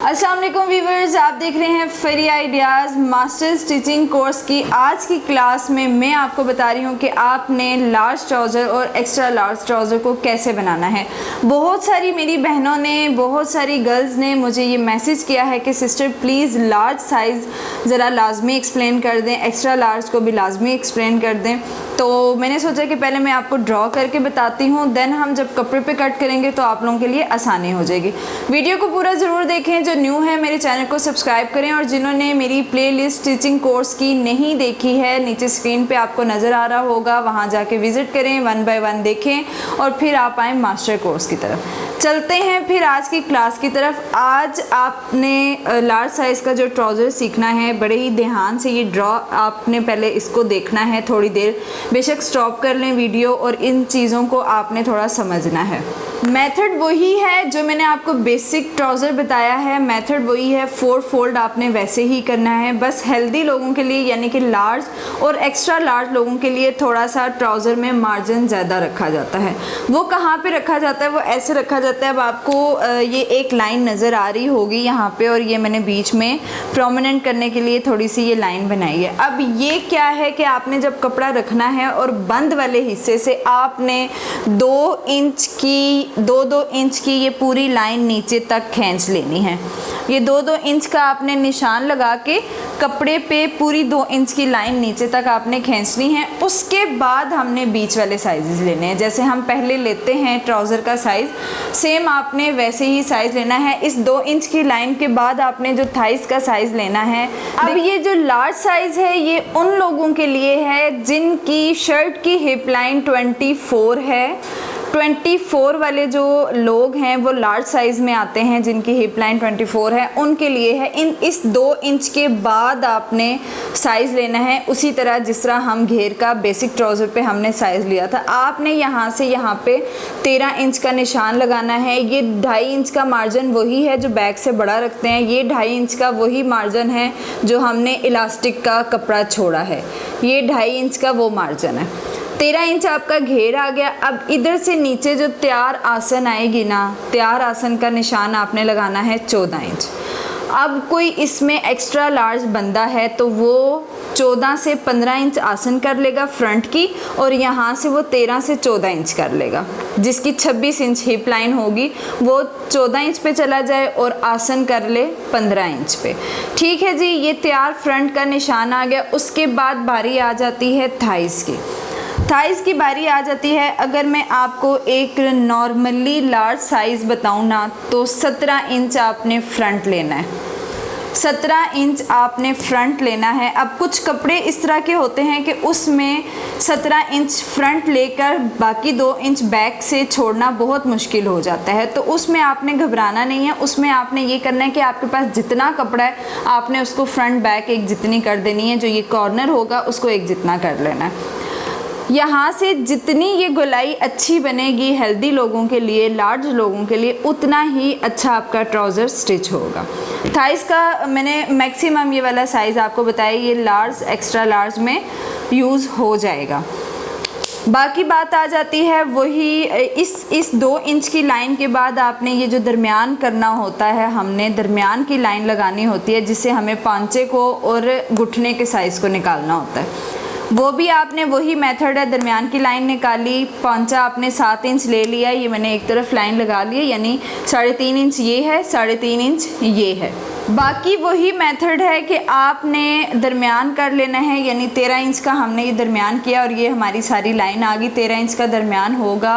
अस्सलाम वालेकुम व्यूवर्स, आप देख रहे हैं free ideas master stitching course की आज की क्लास में मैं आपको बता रही हूँ कि आपने लार्ज ट्राउज़र और एक्स्ट्रा लार्ज ट्राउज़र को कैसे बनाना है। बहुत सारी मेरी बहनों ने, बहुत सारी गर्ल्स ने मुझे ये मैसेज किया है कि सिस्टर प्लीज़ लार्ज साइज़ ज़रा लाजमी एक्सप्लेन कर दें, एक्स्ट्रा लार्ज को भी लाजमी एक्सप्लेन कर दें। तो मैंने सोचा कि पहले मैं आपको ड्रॉ करके बताती हूँ, देन हम जब कपड़े पे कट करेंगे तो आप लोगों के लिए आसानी हो जाएगी। वीडियो को पूरा ज़रूर देखें, जो न्यू है मेरे चैनल को सब्सक्राइब करें और जिन्होंने मेरी प्लेलिस्ट स्टिचिंग कोर्स की नहीं देखी है नीचे स्क्रीन पे आपको नज़र आ रहा होगा, वहाँ जाके विज़िट करें, 1 बाय 1 देखें और फिर आप आएँ मास्टर कोर्स की तरफ। चलते हैं फिर आज की क्लास की तरफ। आज आपने लार्ज साइज़ का जो ट्राउज़र सीखना है, बड़े ही ध्यान से ये ड्रॉ आपने पहले इसको देखना है थोड़ी देर, बेशक स्टॉप कर लें वीडियो और इन चीज़ों को आपने थोड़ा समझना है। मेथड वही है जो मैंने आपको बेसिक ट्राउज़र बताया है, मेथड वही है, 4 फोल्ड आपने वैसे ही करना है। बस हेल्दी लोगों के लिए यानी कि लार्ज और एक्स्ट्रा लार्ज लोगों के लिए थोड़ा सा ट्राउज़र में मार्जिन ज़्यादा रखा जाता है। वो कहाँ पे रखा जाता है? वो ऐसे रखा जाता है। अब आपको ये एक लाइन नज़र आ रही होगी यहाँ पे, और ये मैंने बीच में प्रोमिनेंट करने के लिए थोड़ी सी ये लाइन बनाई है। अब ये क्या है कि आपने जब कपड़ा रखना है और बंद वाले हिस्से से आपने 2 इंच की ये पूरी लाइन नीचे तक खींच लेनी है। ये 2 इंच का आपने निशान लगा के कपड़े पे पूरी 2 इंच की लाइन नीचे तक आपने खींचनी है। उसके बाद हमने बीच वाले साइज़ लेने हैं। जैसे हम पहले लेते हैं ट्राउज़र का साइज़, सेम आपने वैसे ही साइज़ लेना है। इस 2 इंच की लाइन के बाद आपने जो थाइस का साइज़ लेना है। अब ये जो लार्ज साइज़ है ये उन लोगों के लिए है जिनकी शर्ट की हिप लाइन 24 है। 24 वाले जो लोग हैं वो लार्ज साइज़ में आते हैं, जिनकी हिप लाइन 24 है, उनके लिए है। इस 2 इंच के बाद आपने साइज़ लेना है, उसी तरह जिस तरह हम घेर का बेसिक ट्राउज़र पे हमने साइज़ लिया था। आपने यहाँ से यहाँ पे 13 इंच का निशान लगाना है। ये 2.5 इंच का मार्जिन वही है जो बैक से बड़ा रखते हैं। ये 2.5 इंच का वही मार्जिन है जो हमने इलास्टिक का कपड़ा छोड़ा है। ये 2.5 इंच का वो मार्जिन है। 13 इंच आपका घेर आ गया। अब इधर से नीचे जो तैयार आसन आएगी ना, तैयार आसन का निशान आपने लगाना है 14 इंच। अब कोई इसमें एक्स्ट्रा लार्ज बंदा है तो वो 14 से 15 इंच आसन कर लेगा फ्रंट की, और यहाँ से वो 13 से 14 इंच कर लेगा। जिसकी 26 इंच हिप लाइन होगी वो 14 इंच पे चला जाए और आसन कर ले 15 इंच पे। ठीक है जी, ये तैयार फ्रंट का निशान आ गया। उसके बाद बारी आ जाती है थाइस की। थाइस की बारी आ जाती है। अगर मैं आपको एक नॉर्मली लार्ज साइज़ बताऊँ ना, तो 17 इंच आपने फ्रंट लेना है। 17 इंच आपने फ्रंट लेना है। अब कुछ कपड़े इस तरह के होते हैं कि उसमें 17 इंच फ्रंट लेकर बाकी 2 इंच बैक से छोड़ना बहुत मुश्किल हो जाता है। तो उसमें आपने घबराना नहीं है। उसमें आपने ये करना है कि आपके पास जितना कपड़ा है आपने उसको फ्रंट बैक एक जितनी कर देनी है। जो ये कॉर्नर होगा उसको एक जितना कर लेना है। यहाँ से जितनी ये गोलाई अच्छी बनेगी हेल्दी लोगों के लिए, लार्ज लोगों के लिए, उतना ही अच्छा आपका ट्राउज़र स्टिच होगा। थाइस का मैंने मैक्सिमम ये वाला साइज़ आपको बताया, ये लार्ज एक्स्ट्रा लार्ज में यूज़ हो जाएगा। बाकी बात आ जाती है वही इस 2 इंच की लाइन के बाद आपने ये जो दरमियान करना होता है, हमने दरमियान की लाइन लगानी होती है जिससे हमें पांचे को और घुटने के साइज़ को निकालना होता है। वो भी आपने वही मेथड है, दरमियान की लाइन निकाली, पांचा आपने 7 इंच ले लिया। ये मैंने एक तरफ लाइन लगा ली है, यानी 3.5 इंच ये है, 3.5 इंच ये है। बाकी वही मेथड है कि आपने दरमियान कर लेना है, यानी 13 इंच का हमने ये दरमियान किया और ये हमारी सारी लाइन आ गई। 13 इंच का दरमियान होगा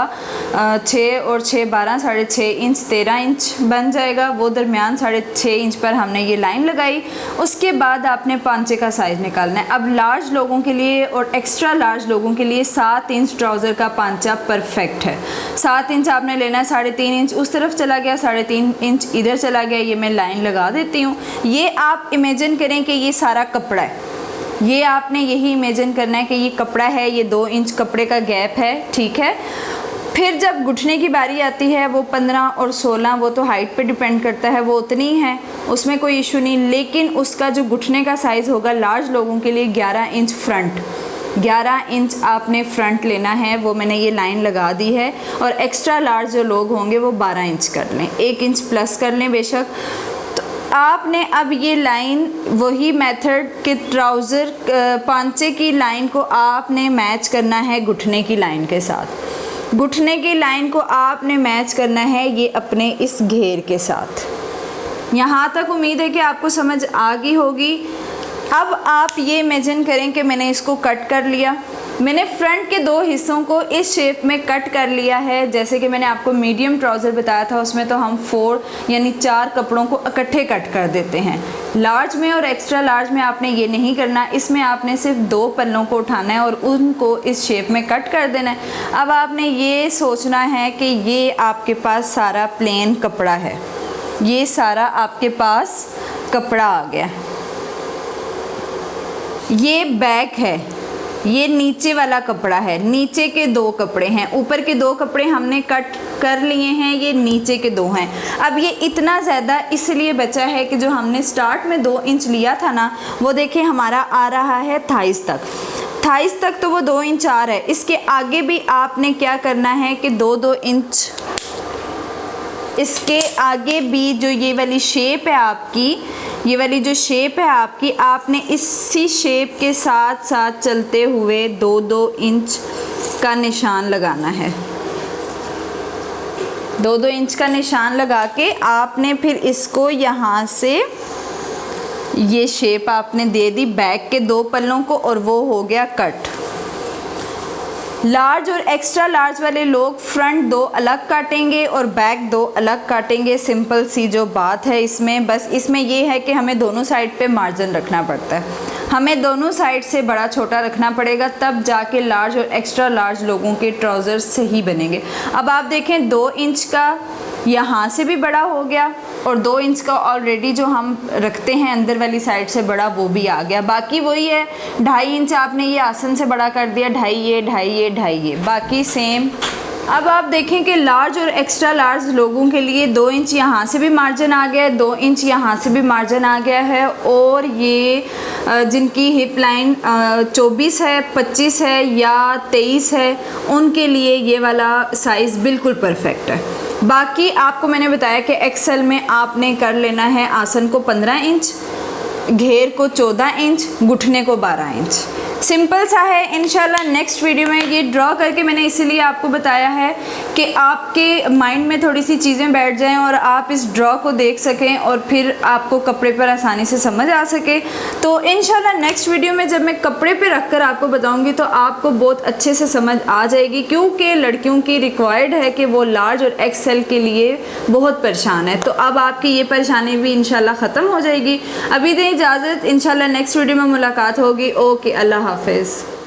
6 और 6 12, 6.5 इंच, 13 इंच बन जाएगा। वो दरमियान 6.5 इंच पर हमने ये लाइन लगाई। उसके बाद आपने पांचे का साइज़ निकालना है। अब लार्ज लोगों के लिए और एक्स्ट्रा लार्ज लोगों के लिए 7 इंच ट्राउज़र का पांचा परफेक्ट है। 7 इंच आपने लेना है। 3.5 इंच उस तरफ चला गया, 3.5 इंच इधर चला गया। ये मैं लाइन लगा देती हूँ। ये आप इमेजिन करें कि ये सारा कपड़ा है। ये आपने यही इमेजिन करना है कि ये कपड़ा है, ये 2 इंच कपड़े का गैप है। ठीक है, फिर जब घुटने की बारी आती है वो 15 और 16, वो तो हाइट पे डिपेंड करता है, वो उतनी है, उसमें कोई इशू नहीं। लेकिन उसका जो घुटने का साइज़ होगा लार्ज लोगों के लिए 11 इंच फ्रंट, 11 इंच आपने फ्रंट लेना है। वो मैंने ये लाइन लगा दी है। और एक्स्ट्रा लार्ज जो लोग होंगे वो 12 इंच कर लें, 1 इंच प्लस कर लें बेशक। आपने अब ये लाइन वही मेथड के ट्राउज़र पांचे की लाइन को आपने मैच करना है घुटने की लाइन के साथ। घुटने की लाइन को आपने मैच करना है ये अपने इस घेर के साथ। यहाँ तक उम्मीद है कि आपको समझ आ गई होगी। अब आप ये इमेजिन करें कि मैंने इसको कट कर लिया। मैंने फ्रंट के दो हिस्सों को इस शेप में कट कर लिया है। जैसे कि मैंने आपको मीडियम ट्राउज़र बताया था, उसमें तो हम 4 यानी 4 कपड़ों को इकट्ठे कट कर देते हैं। लार्ज में और एक्स्ट्रा लार्ज में आपने ये नहीं करना, इसमें आपने सिर्फ 2 पल्लों को उठाना है और उनको इस शेप में कट कर देना है। अब आपने ये सोचना है कि ये आपके पास सारा प्लेन कपड़ा है, ये सारा आपके पास कपड़ा आ गया। ये बैक है, ये नीचे वाला कपड़ा है, नीचे के 2 कपड़े हैं, ऊपर के 2 कपड़े हमने कट कर लिए हैं, ये नीचे के 2 हैं। अब ये इतना ज़्यादा इसलिए बचा है कि जो हमने स्टार्ट में 2 इंच लिया था ना, वो देखिए हमारा आ रहा है थाइस तक। थाइस तक तो वो 2 इंच आ रहा है। इसके आगे भी आपने क्या करना है कि 2-2 इंच, इसके आगे भी जो ये वाली शेप है आपकी, ये वाली जो शेप है आपकी, आपने इसी शेप के साथ साथ चलते हुए 2-2 इंच का निशान लगाना है। 2-2 इंच का निशान लगा के आपने फिर इसको यहाँ से ये शेप आपने दे दी बैक के 2 पल्लों को और वो हो गया कट। लार्ज और एक्स्ट्रा लार्ज वाले लोग फ्रंट 2 अलग काटेंगे और बैक 2 अलग काटेंगे। सिंपल सी जो बात है इसमें, बस इसमें ये है कि हमें दोनों साइड पे मार्जिन रखना पड़ता है। हमें दोनों साइड से बड़ा छोटा रखना पड़ेगा, तब जाके लार्ज और एक्स्ट्रा लार्ज लोगों के ट्राउज़र्स सही बनेंगे। अब आप देखें 2 इंच का यहाँ से भी बड़ा हो गया और 2 इंच का ऑलरेडी जो हम रखते हैं अंदर वाली साइड से बड़ा, वो भी आ गया। बाकी वही है, 2.5 इंच आपने ये आसन से बड़ा कर दिया, 2.5 ये, बाकी सेम। अब आप देखें कि लार्ज और एक्स्ट्रा लार्ज लोगों के लिए 2 इंच यहाँ से भी मार्जिन आ गया है, 2 इंच यहाँ से भी मार्जिन आ गया है। और ये जिनकी हिप लाइन 24 है, 25 है या 23 है, उनके लिए ये वाला साइज़ बिल्कुल परफेक्ट है। बाकी आपको मैंने बताया कि एक्सेल में आपने कर लेना है आसन को 15 इंच, घेर को 14 इंच, घुटने को 12 इंच। सिंपल सा है। इंशाल्लाह नेक्स्ट वीडियो में ये ड्रॉ करके मैंने इसीलिए आपको बताया है कि आपके माइंड में थोड़ी सी चीज़ें बैठ जाएं और आप इस ड्रॉ को देख सकें और फिर आपको कपड़े पर आसानी से समझ आ सके। तो इंशाल्लाह नेक्स्ट वीडियो में जब मैं कपड़े पे रख कर आपको बताऊंगी तो आपको बहुत अच्छे से समझ आ जाएगी, क्योंकि लड़कियों की रिक्वायर्ड है कि वो लार्ज और एक्सेल के लिए बहुत परेशान है। तो अब आपकी ये परेशानी भी इंशाल्लाह ख़त्म हो जाएगी। अभी दें इजाज़त, इंशाल्लाह नेक्स्ट वीडियो में मुलाकात होगी। ओके, अल्लाह हाफिज़।